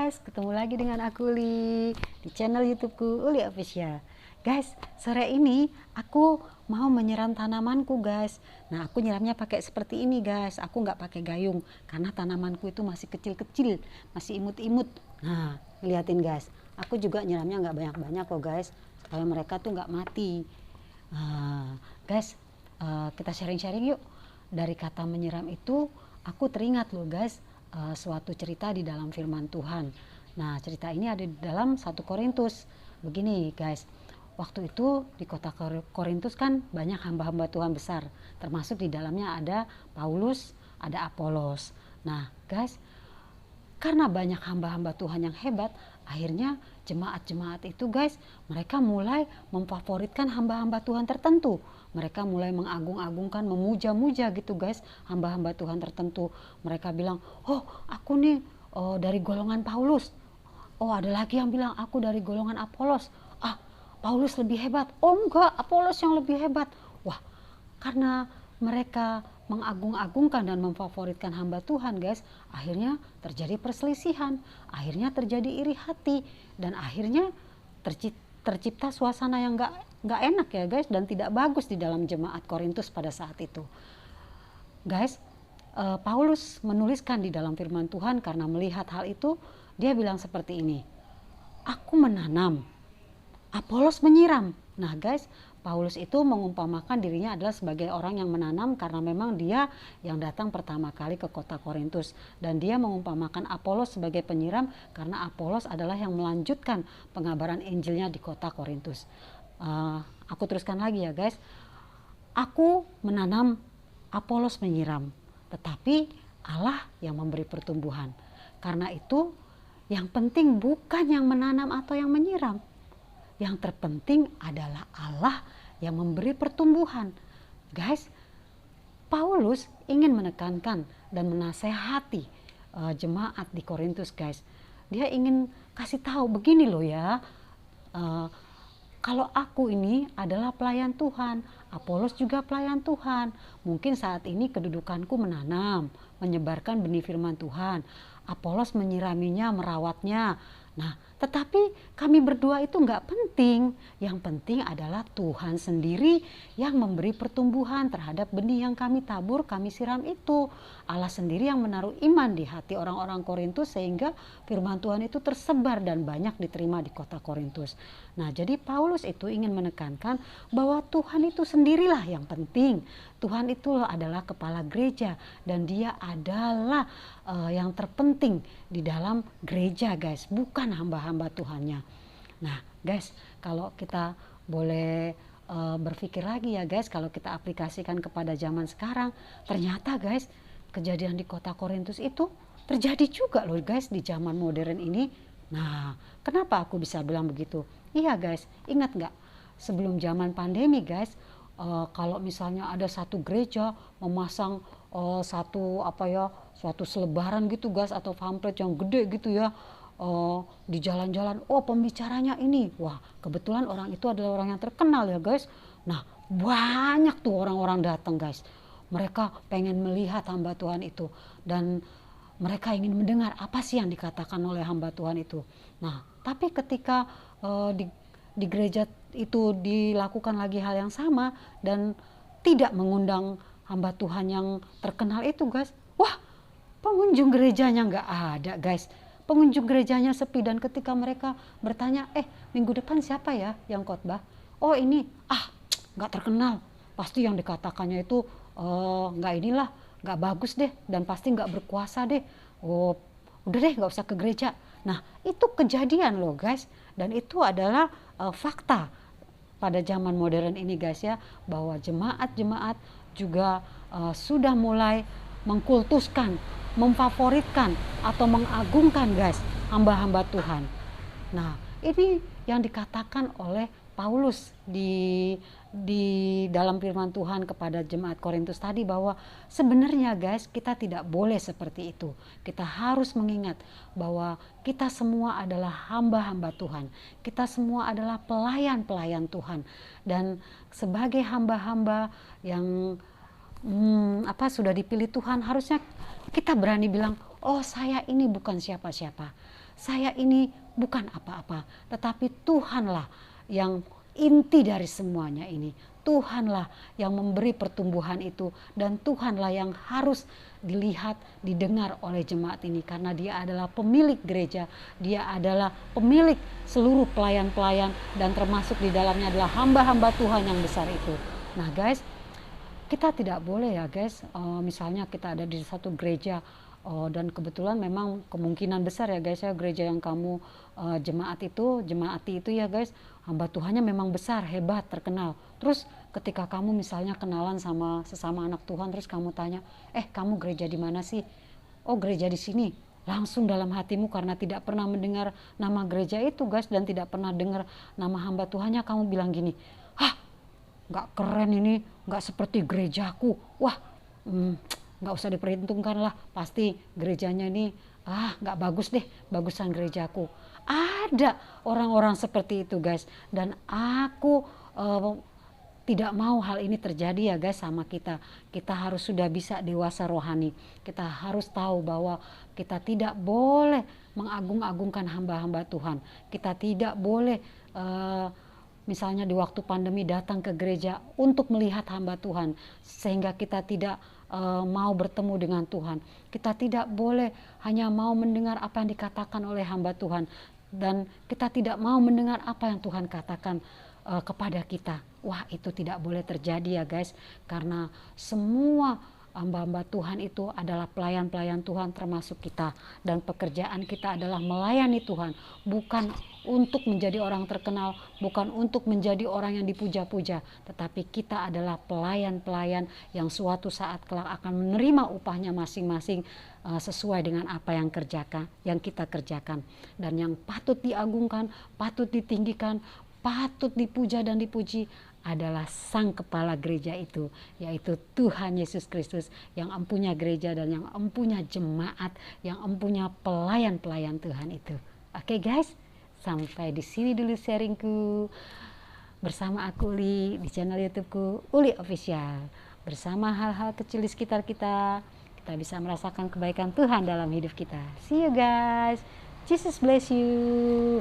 guys, ketemu lagi dengan aku Uli di channel YouTubeku Uli Official. Guys, sore ini aku mau menyiram tanamanku guys. Nah, aku nyiramnya pakai seperti ini guys. Aku nggak pakai gayung karena tanamanku itu masih kecil-kecil, masih imut-imut. Nah, liatin guys. Aku juga nyiramnya nggak banyak-banyak kok guys, supaya mereka tuh nggak mati. Guys, kita sharing-sharing yuk. Dari kata menyiram itu, aku teringat loh guys, suatu cerita di dalam firman Tuhan. Nah, cerita ini ada di dalam 1 Korintus. Begini guys, waktu itu di kota Korintus kan banyak hamba-hamba Tuhan besar, termasuk di dalamnya ada Paulus, ada Apolos. Nah guys, karena banyak hamba-hamba Tuhan yang hebat, akhirnya jemaat-jemaat itu guys, mereka mulai memfavoritkan hamba-hamba Tuhan tertentu. Mereka mulai mengagung-agungkan, memuja-muja gitu guys, hamba-hamba Tuhan tertentu. Mereka bilang, oh aku nih dari golongan Paulus. Oh ada lagi yang bilang, aku dari golongan Apolos. Ah, Paulus lebih hebat. Oh enggak, Apolos yang lebih hebat. Wah, karena mereka mengagung-agungkan dan memfavoritkan hamba Tuhan guys, akhirnya terjadi perselisihan, akhirnya terjadi iri hati, dan akhirnya tercipta suasana yang nggak enak ya guys, dan tidak bagus di dalam jemaat Korintus pada saat itu guys. Paulus menuliskan di dalam firman Tuhan karena melihat hal itu, dia bilang seperti ini, aku menanam, Apolos menyiram. Nah guys, Paulus itu mengumpamakan dirinya adalah sebagai orang yang menanam karena memang dia yang datang pertama kali ke kota Korintus, dan dia mengumpamakan Apolos sebagai penyiram karena Apolos adalah yang melanjutkan pengabaran Injilnya di kota Korintus. Aku teruskan lagi ya guys, aku menanam, Apolos menyiram, tetapi Allah yang memberi pertumbuhan. Karena itu yang penting bukan yang menanam atau yang menyiram, yang terpenting adalah Allah yang memberi pertumbuhan. Guys, Paulus ingin menekankan dan menasehati jemaat di Korintus guys. Dia ingin kasih tahu begini loh ya, kalau aku ini adalah pelayan Tuhan, Apolos juga pelayan Tuhan. Mungkin saat ini kedudukanku menanam, menyebarkan benih firman Tuhan. Apolos menyiraminya, merawatnya. Nah, tetapi kami berdua itu nggak penting. Yang penting adalah Tuhan sendiri yang memberi pertumbuhan terhadap benih yang kami tabur, kami siram itu. Allah sendiri yang menaruh iman di hati orang-orang Korintus sehingga firman Tuhan itu tersebar dan banyak diterima di kota Korintus. Nah, jadi Paulus itu ingin menekankan bahwa Tuhan itu sendirilah yang penting. Tuhan itu adalah kepala gereja dan dia adalah yang terpenting di dalam gereja guys, bukan hamba-hamba Tuhannya. Nah guys, kalau kita boleh berpikir lagi ya guys, kalau kita aplikasikan kepada zaman sekarang, ternyata guys kejadian di kota Korintus itu terjadi juga loh guys di zaman modern ini. Nah, kenapa aku bisa bilang begitu? Iya guys, ingat nggak sebelum zaman pandemi guys, kalau misalnya ada satu gereja memasang suatu selebaran gitu guys, atau pamflet yang gede gitu ya, di jalan-jalan, oh pembicaranya ini, wah kebetulan orang itu adalah orang yang terkenal ya guys. Nah banyak tuh orang-orang datang guys, mereka pengen melihat hamba Tuhan itu, dan mereka ingin mendengar apa sih yang dikatakan oleh hamba Tuhan itu. Nah tapi ketika di gereja itu dilakukan lagi hal yang sama dan tidak mengundang hamba Tuhan yang terkenal itu guys, wah pengunjung gerejanya nggak ada guys, pengunjung gerejanya sepi. Dan ketika mereka bertanya, minggu depan siapa ya yang khotbah, oh ini nggak terkenal, pasti yang dikatakannya itu nggak bagus deh, dan pasti nggak berkuasa deh, oh udah deh nggak usah ke gereja. Nah itu kejadian loh guys, dan itu adalah fakta pada zaman modern ini guys ya, bahwa jemaat-jemaat juga sudah mulai mengkultuskan, memfavoritkan atau mengagungkan guys hamba-hamba Tuhan. Nah ini yang dikatakan oleh Paulus di dalam firman Tuhan kepada jemaat Korintus tadi, bahwa sebenarnya guys kita tidak boleh seperti itu. Kita harus mengingat bahwa kita semua adalah hamba-hamba Tuhan, kita semua adalah pelayan-pelayan Tuhan, dan sebagai hamba-hamba yang sudah dipilih Tuhan, harusnya kita berani bilang, oh saya ini bukan siapa-siapa, saya ini bukan apa-apa, tetapi Tuhanlah yang inti dari semuanya ini. Tuhanlah yang memberi pertumbuhan itu, dan Tuhanlah yang harus dilihat, didengar oleh jemaat ini, karena dia adalah pemilik gereja, dia adalah pemilik seluruh pelayan-pelayan, dan termasuk di dalamnya adalah hamba-hamba Tuhan yang besar itu. Nah guys, kita tidak boleh ya guys, misalnya kita ada di satu gereja, dan kebetulan memang kemungkinan besar ya guys ya, gereja yang kamu jemaati itu ya guys, hamba Tuhannya memang besar, hebat, terkenal. Terus ketika kamu misalnya kenalan sama sesama anak Tuhan, terus kamu tanya, kamu gereja di mana sih? Oh gereja di sini. Langsung dalam hatimu, karena tidak pernah mendengar nama gereja itu guys, dan tidak pernah dengar nama hamba Tuhannya, kamu bilang gini, nggak keren ini, nggak seperti gerejaku, wah nggak usah diperhitungkan lah, pasti gerejanya ini nggak bagus deh, bagusan gerejaku. Ada orang-orang seperti itu guys, dan aku tidak mau hal ini terjadi ya guys sama kita. Kita harus sudah bisa dewasa rohani, kita harus tahu bahwa kita tidak boleh mengagung-agungkan hamba-hamba Tuhan. Kita tidak boleh misalnya di waktu pandemi datang ke gereja untuk melihat hamba Tuhan, sehingga kita tidak mau bertemu dengan Tuhan. Kita tidak boleh hanya mau mendengar apa yang dikatakan oleh hamba Tuhan, dan kita tidak mau mendengar apa yang Tuhan katakan kepada kita. Wah, itu tidak boleh terjadi ya guys, karena semua hamba-hamba Tuhan itu adalah pelayan-pelayan Tuhan, termasuk kita, dan pekerjaan kita adalah melayani Tuhan, bukan untuk menjadi orang terkenal, bukan untuk menjadi orang yang dipuja-puja, tetapi kita adalah pelayan-pelayan yang suatu saat kelak akan menerima upahnya masing-masing sesuai dengan apa yang kita kerjakan. Dan yang patut diagungkan, patut ditinggikan, patut dipuja dan dipuji adalah sang kepala gereja itu, yaitu Tuhan Yesus Kristus, yang empunya gereja dan yang empunya jemaat, yang empunya pelayan-pelayan Tuhan itu. Oke guys, sampai di sini dulu sharingku bersama aku Uli di channel YouTubeku Uli Official. Bersama hal-hal kecil di sekitar kita, kita bisa merasakan kebaikan Tuhan dalam hidup kita. See you guys, Jesus bless you.